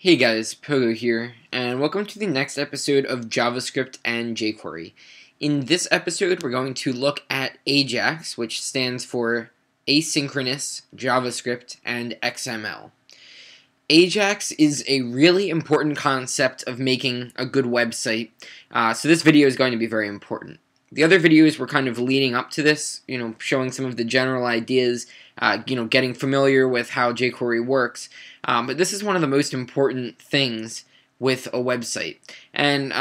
Hey guys, Pogo here, and welcome to the next episode of JavaScript and jQuery. In this episode, we're going to look at AJAX, which stands for Asynchronous JavaScript and XML. AJAX is a really important concept of making a good website, so this video is going to be very important. The other videos were kind of leading up to this, showing some of the general ideas, getting familiar with how jQuery works. But this is one of the most important things with a website. And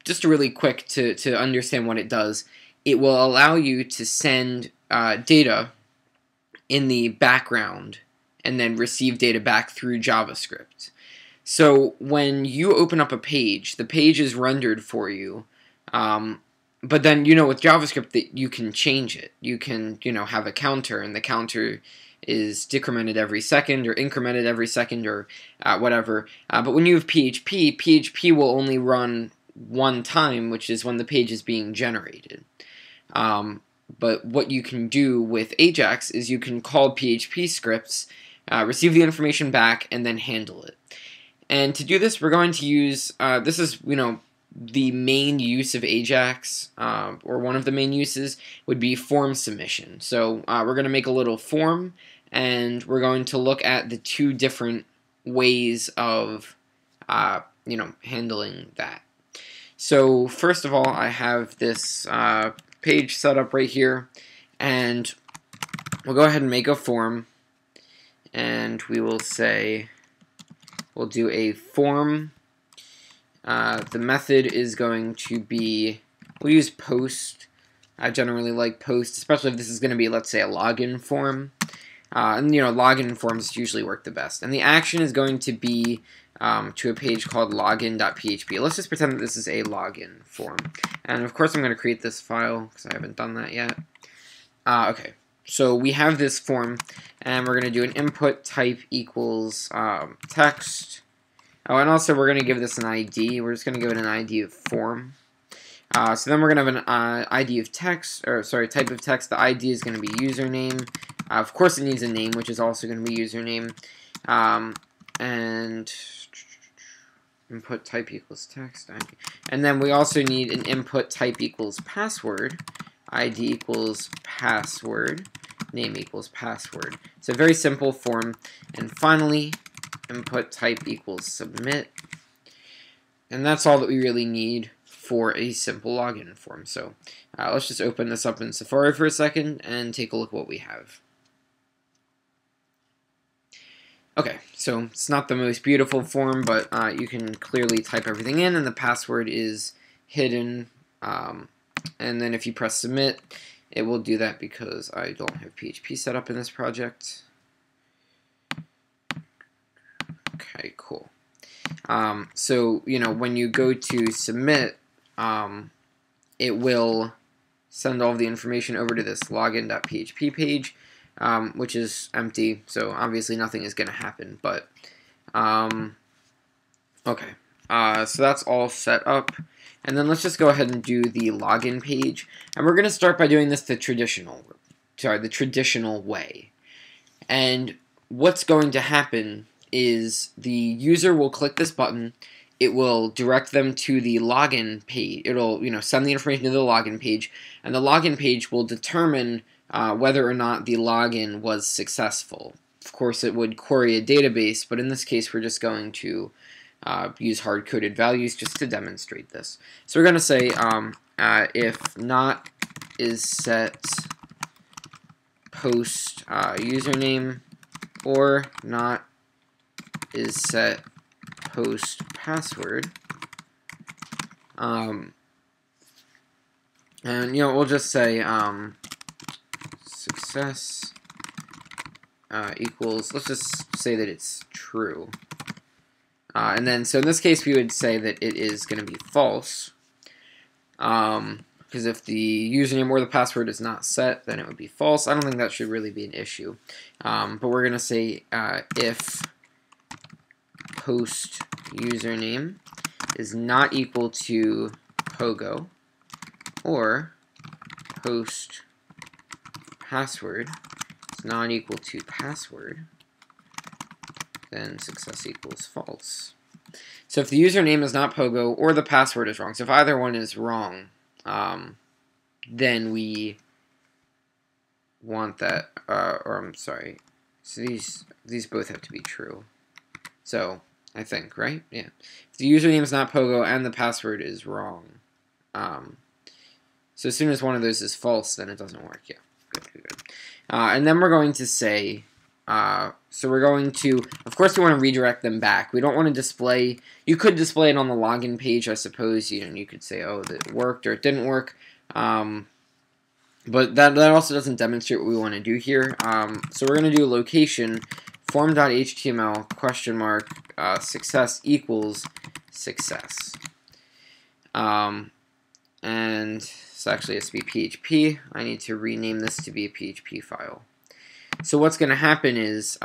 just really quick to understand what it does, it will allow you to send data in the background and then receive data back through JavaScript. So when you open up a page, the page is rendered for you. But then, with JavaScript that you can change it. You can, have a counter, and the counter is decremented every second or incremented every second or whatever. But when you have PHP, PHP will only run one time, which is when the page is being generated. But what you can do with AJAX is you can call PHP scripts, receive the information back, and then handle it. And to do this, we're going to use, this is, the main use of AJAX, or one of the main uses, would be form submission. So we're going to make a little form, and we're going to look at the two different ways of, handling that. So first of all, I have this page set up right here, and we'll go ahead and make a form, and we will say, we'll do a form. The method is going to be, we'll use post. I generally like post, especially if this is going to be, let's say, a login form. And login forms usually work the best. And the action is going to be to a page called login.php. Let's just pretend that this is a login form. And of course I'm going to create this file because I haven't done that yet. Okay, so we have this form, and we're going to do an input type equals text. Oh, and also we're going to give this an ID. We're just going to give it an ID of form. So then we're going to have an ID of text, or sorry, type of text. The ID is going to be username. Of course it needs a name, which is also going to be username. And input type equals text. ID. And then we also need an input type equals password. ID equals password. Name equals password. It's a very simple form. And finally, input type equals submit, and that's all that we really need for a simple login form. So let's just open this up in Safari for a second and take a look at what we have. Okay, so it's not the most beautiful form, but you can clearly type everything in, and the password is hidden, and then if you press submit, it will do that because I don't have PHP set up in this project. Okay, cool. So, when you go to submit, it will send all of the information over to this login.php page, which is empty, so obviously nothing is going to happen, but, okay. So that's all set up, and then let's just go ahead and do the login page, and we're going to start by doing this the traditional way. And what's going to happen is the user will click this button, it will direct them to the login page, it'll send the information to the login page, and the login page will determine whether or not the login was successful. Of course it would query a database, but in this case we're just going to use hard-coded values just to demonstrate this. So we're going to say if not is set post username, or not is set post password, and we'll just say success equals, let's just say that it's true, and then so in this case we would say that it is going to be false, because if the username or the password is not set, then it would be false. I don't think that should really be an issue, but we're going to say if post username is not equal to Pogo, or post password is not equal to password, then success equals false. So if the username is not Pogo or the password is wrong, so if either one is wrong, then we want that, or I'm sorry, so these both have to be true. So I think, right? Yeah. If the username is not Pogo and the password is wrong, so as soon as one of those is false, then it doesn't work. Yeah, good. And then we're going to say, so we're going to, of course, we want to redirect them back. We don't want to display, you could display it on the login page, I suppose. You could say, oh, that it worked or it didn't work. But that also doesn't demonstrate what we want to do here. So we're going to do location form.html question mark success equals success. And it's actually has to be PHP. I need to rename this to be a PHP file. So what's going to happen is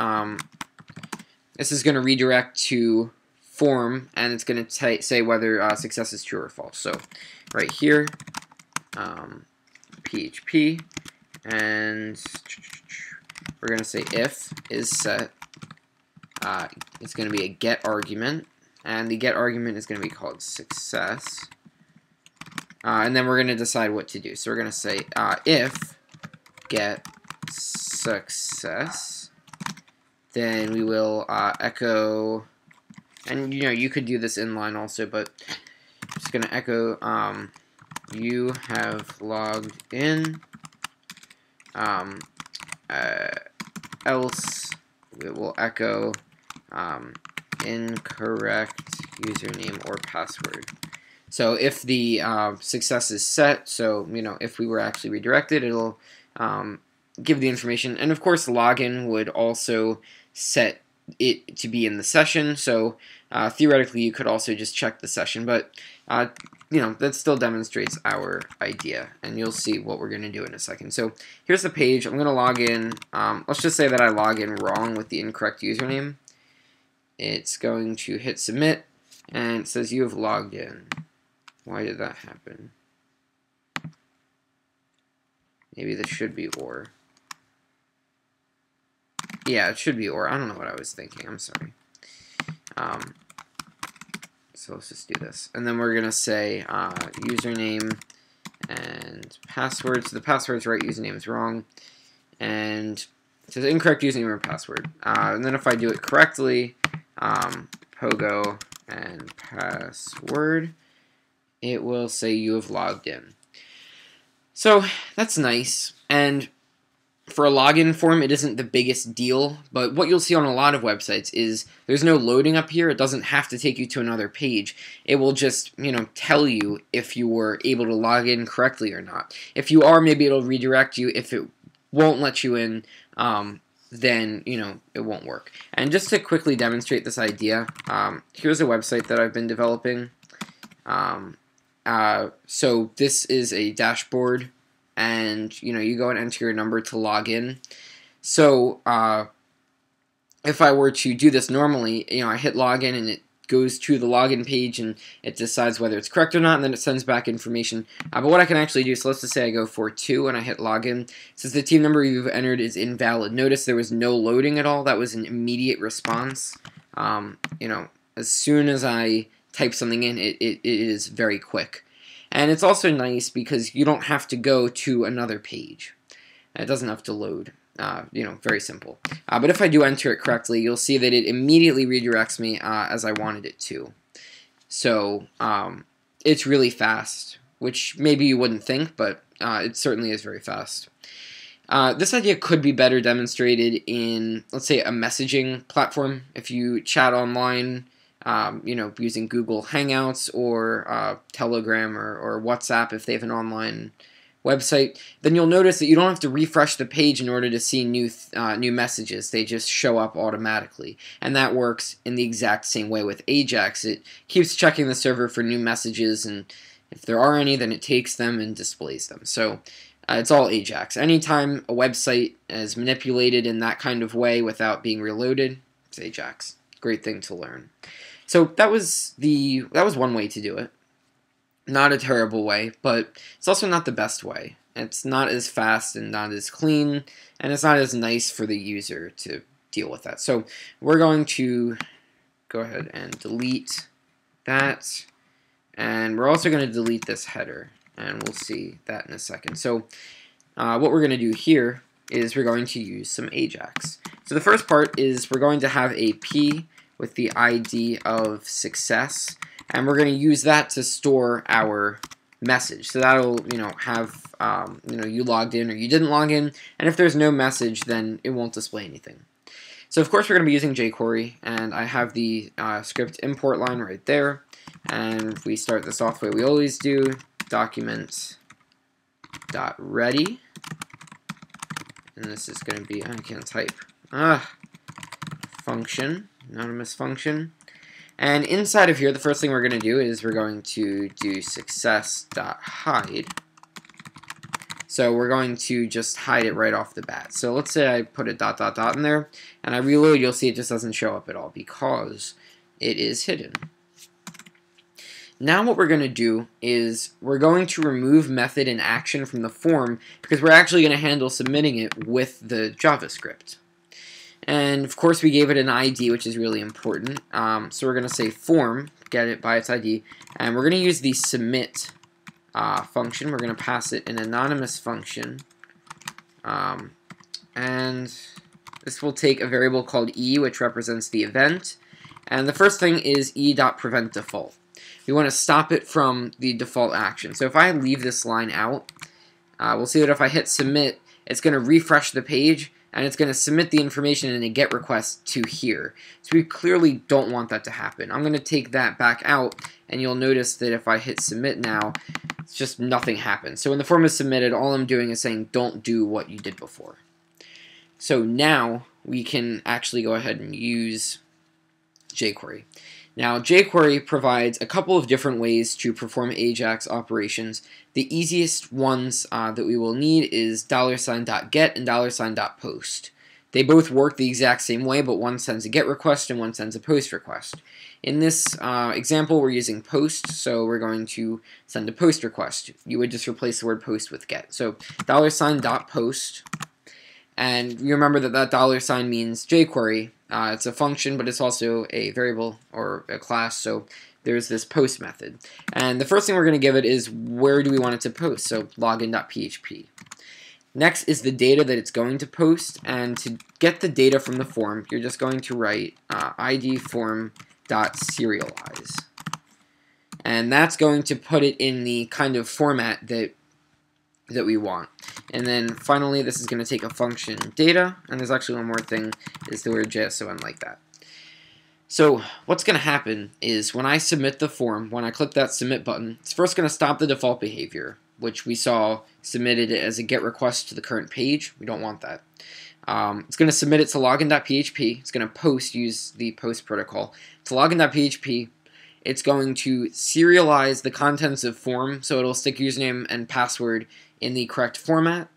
this is going to redirect to form, and it's going to say whether success is true or false. So right here, PHP, and we're going to say if is set. It's going to be a get argument, and the get argument is going to be called success. And then we're going to decide what to do. So we're going to say if get success, then we will echo, and you could do this inline also, but I'm just going to echo you have logged in, else it will echo incorrect username or password. So if the success is set, so if we were actually redirected, it'll give the information. And of course, login would also set it to be in the session. So theoretically, you could also just check the session, but that still demonstrates our idea, and you'll see what we're going to do in a second. So here's the page. I'm going to log in. Let's just say that I log in wrong with the incorrect username. It's going to hit submit, and it says you have logged in. Why did that happen? Maybe this should be or. Yeah, it should be or. I don't know what I was thinking. I'm sorry. So let's just do this. And then we're going to say username and password. So the password's right, username is wrong. And it says incorrect username or password. And then if I do it correctly, Pogo and password, it will say you have logged in. So that's nice. And for a login form, it isn't the biggest deal, but what you'll see on a lot of websites is there's no loading up here. It doesn't have to take you to another page. It will just, tell you if you were able to log in correctly or not. If you are, maybe it'll redirect you. If it won't let you in, then, it won't work. And just to quickly demonstrate this idea, here's a website that I've been developing. So this is a dashboard, and you go and enter your number to log in. So if I were to do this normally, I hit login and it goes to the login page and it decides whether it's correct or not, and then it sends back information. But what I can actually do, so let's just say I go for 2 and I hit login. It says the team number you've entered is invalid. Notice there was no loading at all. That was an immediate response. As soon as I type something in, it is very quick. And it's also nice because you don't have to go to another page. It doesn't have to load. Very simple. But if I do enter it correctly, you'll see that it immediately redirects me as I wanted it to. So it's really fast, which maybe you wouldn't think, but it certainly is very fast. This idea could be better demonstrated in, let's say, a messaging platform. If you chat online, using Google Hangouts or Telegram or WhatsApp if they have an online website, then you'll notice that you don't have to refresh the page in order to see new messages. They just show up automatically. And that works in the exact same way with AJAX. It keeps checking the server for new messages, and if there are any, then it takes them and displays them. So it's all AJAX. Anytime a website is manipulated in that kind of way without being reloaded, it's AJAX. Great thing to learn. So that was one way to do it. Not a terrible way, but it's also not the best way. It's not as fast and not as clean, and it's not as nice for the user to deal with that. So we're going to go ahead and delete that, and we're also going to delete this header, and we'll see that in a second. So what we're going to do here is we're going to use some AJAX. So the first part is we're going to have a P with the ID of success, and we're going to use that to store our message. So that'll, have, you logged in or you didn't log in, and if there's no message, then it won't display anything. So of course we're going to be using jQuery, and I have the script import line right there, and we start this off the way we always do, document.ready, and this is going to be, I can't type, function, anonymous function. And inside of here, the first thing we're going to do is we're going to do success.hide. So we're going to just hide it right off the bat. So let's say I put a ... in there, and I reload, you'll see it just doesn't show up at all because it is hidden. Now what we're going to do is we're going to remove method and action from the form because we're actually going to handle submitting it with the JavaScript. And of course we gave it an ID, which is really important. So we're going to say form, get it by its ID, and we're going to use the submit function. We're going to pass it an anonymous function, and this will take a variable called e, which represents the event. And the first thing is e.preventDefault. We want to stop it from the default action. So if I leave this line out, we'll see that if I hit submit, it's going to refresh the page, and it's going to submit the information in a GET request to here. So we clearly don't want that to happen. I'm going to take that back out, and you'll notice that if I hit submit now, it's just nothing happens. So when the form is submitted, all I'm doing is saying don't do what you did before. So now we can actually go ahead and use jQuery. Now, jQuery provides a couple of different ways to perform AJAX operations. The easiest ones that we will need is $.get and $.post. They both work the exact same way, but one sends a GET request and one sends a POST request. In this example, we're using POST, so we're going to send a POST request. You would just replace the word POST with GET. So $.post, and you remember that $$ means jQuery. It's a function, but it's also a variable or a class, so there's this post method. And the first thing we're going to give it is where do we want it to post, so login.php. Next is the data that it's going to post, and to get the data from the form, you're just going to write idform.serialize. And that's going to put it in the kind of format that we want. And then finally, this is going to take a function data, and there's actually one more thing, is the word JSON like that. So what's going to happen is when I submit the form, when I click that submit button, it's first going to stop the default behavior, which we saw submitted it as a GET request to the current page. We don't want that. It's going to submit it to login.php. It's going to post, use the post protocol. To login.php, it's going to serialize the contents of form, so it'll stick username and password in the correct format.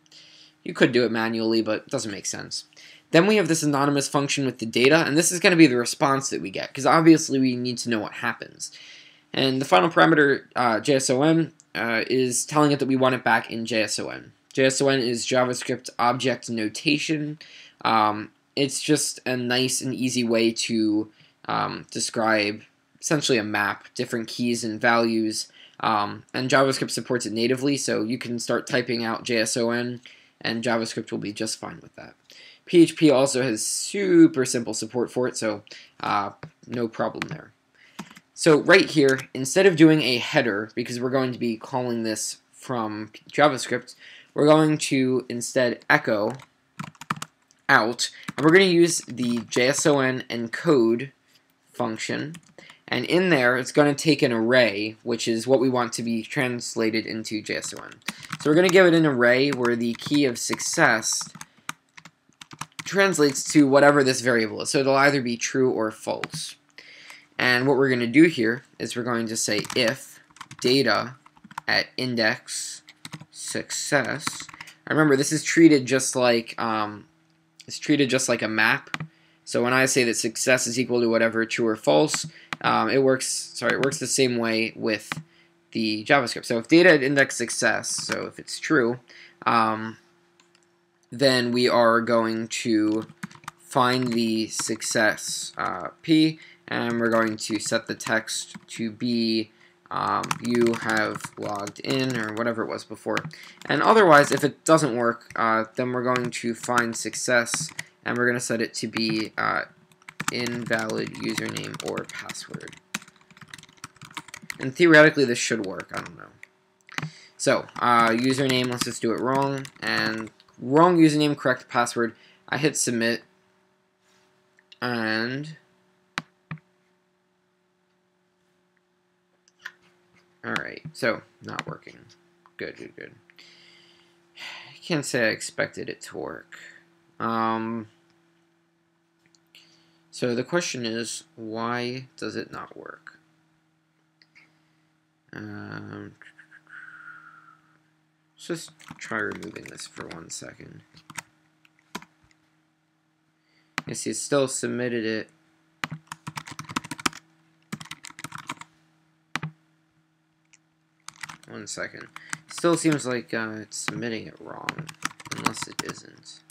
You could do it manually, but it doesn't make sense. Then we have this anonymous function with the data, and this is going to be the response that we get, because obviously we need to know what happens. And the final parameter, JSON, is telling it that we want it back in JSON. JSON is JavaScript object notation. It's just a nice and easy way to describe essentially a map, different keys and values. And JavaScript supports it natively, so you can start typing out JSON, and JavaScript will be just fine with that. PHP also has super simple support for it, so no problem there. So right here, instead of doing a header, because we're going to be calling this from JavaScript, we're going to instead echo out, and we're going to use the JSON Encode function. And in there, it's going to take an array, which is what we want to be translated into JSON. So we're going to give it an array where the key of success translates to whatever this variable is. So it'll either be true or false. And what we're going to do here is we're going to say if data at index success. Remember, this is treated just like a map. So when I say that success is equal to whatever true or false, it works the same way with the JavaScript. So if data at index success, so if it's true, then we are going to find the success P, and we're going to set the text to be you have logged in, or whatever it was before. And otherwise, if it doesn't work, then we're going to find success, and we're going to set it to be invalid username or password. And theoretically, this should work. I don't know. So, username, let's just do it wrong. And wrong username, correct password. I hit submit. And alright, so not working. Good, good, good. I can't say I expected it to work. So the question is, why does it not work? Let's just try removing this for 1 second. You see, it still submitted it. One second. Still seems like it's submitting it wrong, unless it isn't.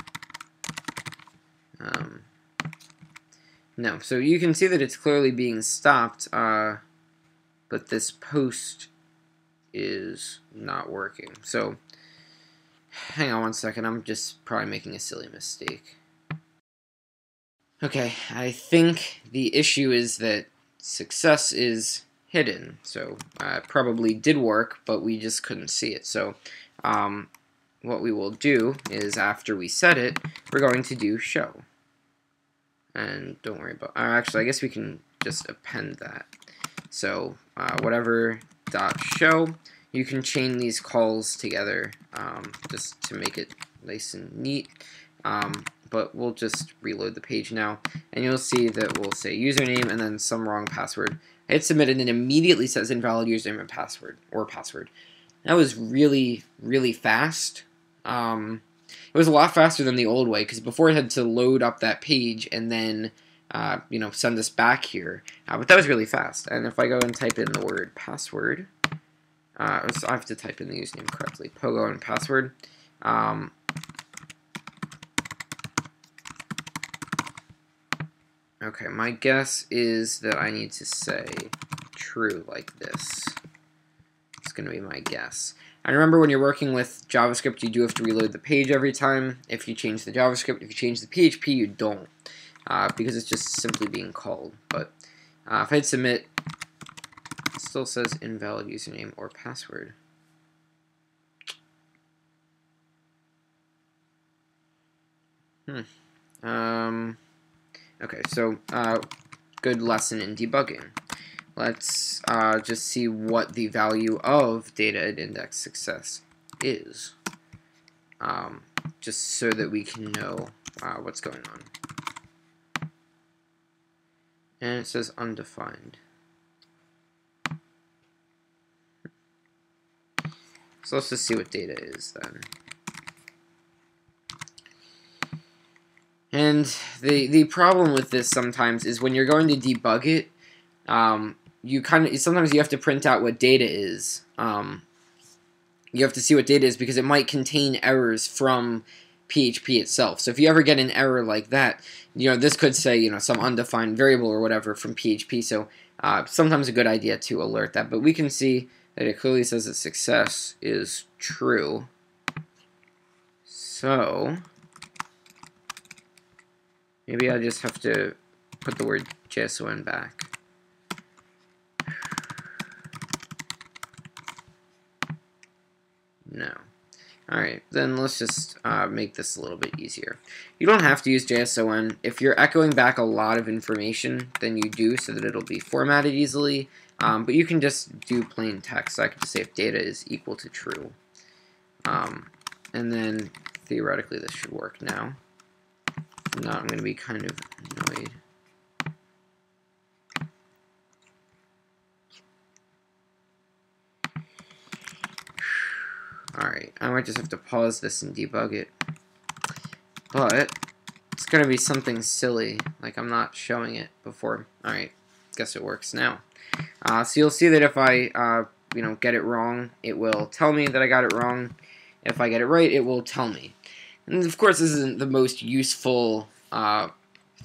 No, so you can see that it's clearly being stopped, but this post is not working. So, hang on 1 second, I'm just probably making a silly mistake. Okay, I think the issue is that success is hidden, so it probably did work, but we just couldn't see it. So what we will do is, after we set it, we're going to do show. And don't worry about, actually I guess we can just append that. So whatever dot show, you can chain these calls together just to make it nice and neat. But we'll just reload the page now, and you'll see that we'll say username and then some wrong password. I hit submit, and it immediately says invalid username and password, or password. That was really, really fast. It was a lot faster than the old way, because before it had to load up that page and then, you know, send us back here. But that was really fast. And if I go and type in the word password, so I have to type in the username correctly, pogo and password. Okay, my guess is that I need to say true like this. It's going to be my guess. And remember, when you're working with JavaScript, you do have to reload the page every time. If you change the JavaScript, if you change the PHP, you don't, because it's just simply being called. But if I hit submit, it still says invalid username or password. Okay, so good lesson in debugging. Let's just see what the value of data at index success is, just so that we can know what's going on. And it says undefined. So let's just see what data is then. And the problem with this sometimes is when you're going to debug it, sometimes you have to print out what data is. You have to see what data is because it might contain errors from PHP itself. So if you ever get an error like that, you know, this could say, you know, some undefined variable or whatever from PHP. So sometimes a good idea to alert that. But we can see that it clearly says that success is true. So maybe I just have to put the word JSON back. No. Alright, then let's just make this a little bit easier. You don't have to use JSON. If you're echoing back a lot of information, then you do, so that it'll be formatted easily. But you can just do plain text. So I can just say if data is equal to true. And then theoretically this should work now. If not, I'm going to be kind of annoyed. Alright, I might just have to pause this and debug it. But it's going to be something silly, like I'm not showing it before. Alright, guess it works now. So you'll see that if I you know, get it wrong, it will tell me that I got it wrong. If I get it right, it will tell me. And of course, this isn't the most useful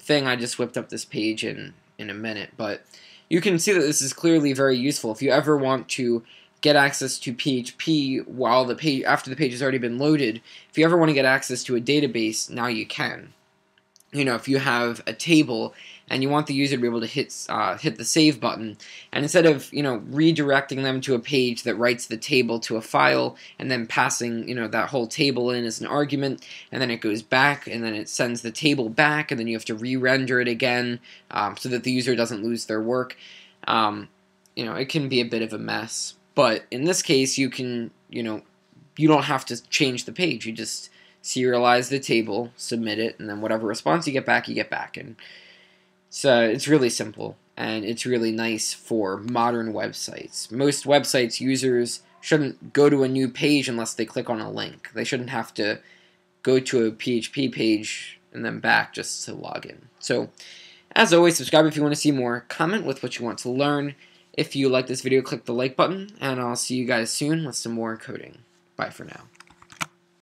thing. I just whipped up this page in a minute, but you can see that this is clearly very useful. If you ever want to get access to PHP while after the page has already been loaded, if you ever want to get access to a database, now you can. If you have a table and you want the user to be able to hit the save button, and instead of redirecting them to a page that writes the table to a file and then passing that whole table in as an argument, and then it goes back and then it sends the table back, and then you have to re-render it again so that the user doesn't lose their work. It can be a bit of a mess, but in this case you can you don't have to change the page. You just serialize the table, submit it, and then whatever response you get back, and so it's really simple, and it's really nice for modern websites. Most websites, users shouldn't go to a new page unless they click on a link. They shouldn't have to go to a PHP page and then back just to log in. So, as always, subscribe if you want to see more, comment with what you want to learn. If you like this video, click the like button, and I'll see you guys soon with some more coding. Bye for now.